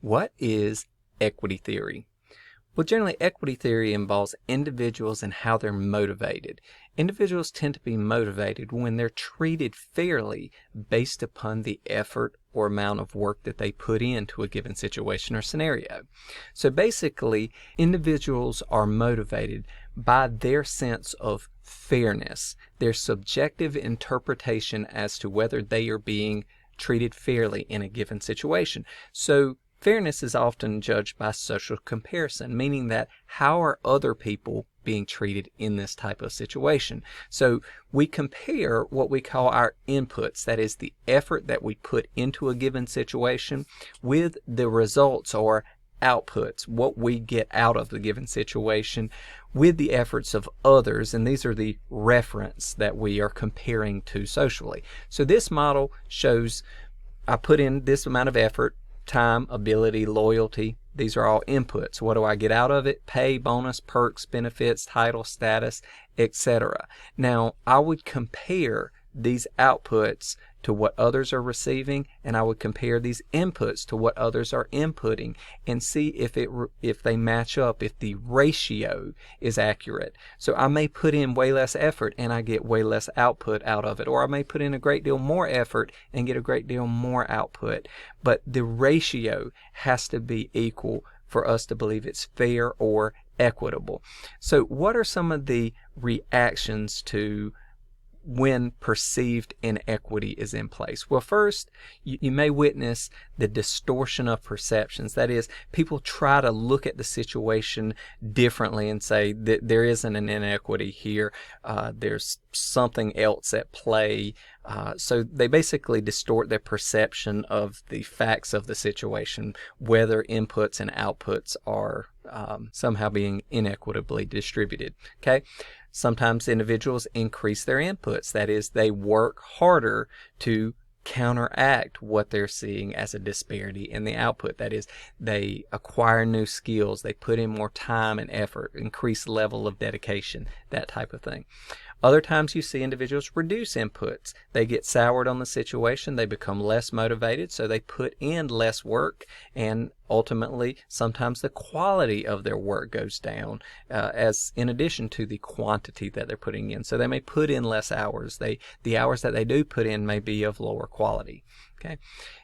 What is equity theory? Well, generally, equity theory involves individuals and how they're motivated. Individuals tend to be motivated when they're treated fairly based upon the effort or amount of work that they put into a given situation or scenario. So basically, individuals are motivated by their sense of fairness, their subjective interpretation as to whether they are being treated fairly in a given situation. So fairness is often judged by social comparison, meaning that how are other people being treated in this type of situation? So we compare what we call our inputs, that is the effort that we put into a given situation, with the results or outputs, what we get out of the given situation, with the efforts of others, and these are the reference that we are comparing to socially. So this model shows I put in this amount of effort, time, ability, loyalty. These are all inputs. What do I get out of it? Pay, bonus, perks, benefits, title, status, etc. Now, I would compare these outputs to what others are receiving, and I would compare these inputs to what others are inputting and see if they match up, if the ratio is accurate. So I may put in way less effort and I get way less output out of it, or I may put in a great deal more effort and get a great deal more output. But the ratio has to be equal for us to believe it's fair or equitable. So what are some of the reactions to when perceived inequity is in place? Well, first, you may witness the distortion of perceptions. That is, people try to look at the situation differently and say that there isn't an inequity here. There's something else at play. So they basically distort their perception of the facts of the situation, whether inputs and outputs are somehow being inequitably distributed. Okay. Sometimes individuals increase their inputs. That is, they work harder to counteract what they're seeing as a disparity in the output. That is, they acquire new skills, they put in more time and effort, increase level of dedication, that type of thing. Other times you see individuals reduce inputs. They get soured on the situation, they become less motivated, so they put in less work, and ultimately sometimes the quality of their work goes down as in addition to the quantity that they're putting in. So they may put in less hours. The hours that they do put in may be of lower quality. Okay.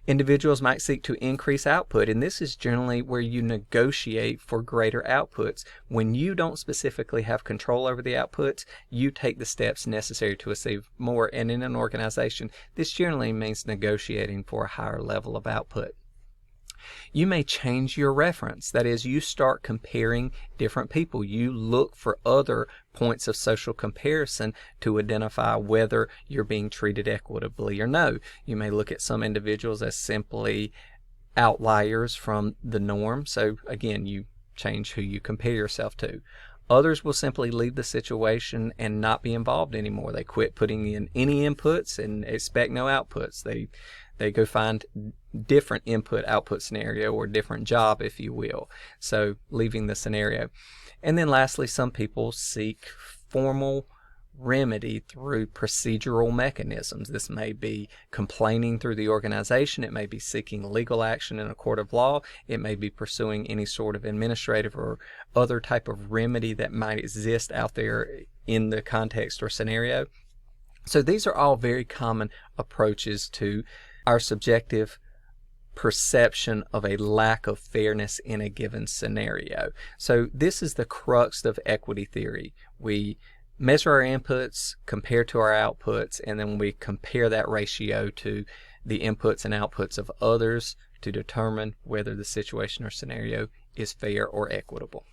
Individuals might seek to increase output, and this is generally where you negotiate for greater outputs. When you don't specifically have control over the outputs, you take the steps necessary to achieve more, and in an organization, this generally means negotiating for a higher level of output. You may change your reference. That is, you start comparing different people. You look for other points of social comparison to identify whether you're being treated equitably or no. You may look at some individuals as simply outliers from the norm. So again, you change who you compare yourself to. Others will simply leave the situation and not be involved anymore. They quit putting in any inputs and expect no outputs. They go find different input-output scenario, or different job, if you will. So leaving the scenario. And then lastly, some people seek formal remedy through procedural mechanisms. This may be complaining through the organization. It may be seeking legal action in a court of law. It may be pursuing any sort of administrative or other type of remedy that might exist out there in the context or scenario. So these are all very common approaches to our subjective perception of a lack of fairness in a given scenario. So this is the crux of equity theory. We measure our inputs, compare to our outputs, and then we compare that ratio to the inputs and outputs of others to determine whether the situation or scenario is fair or equitable.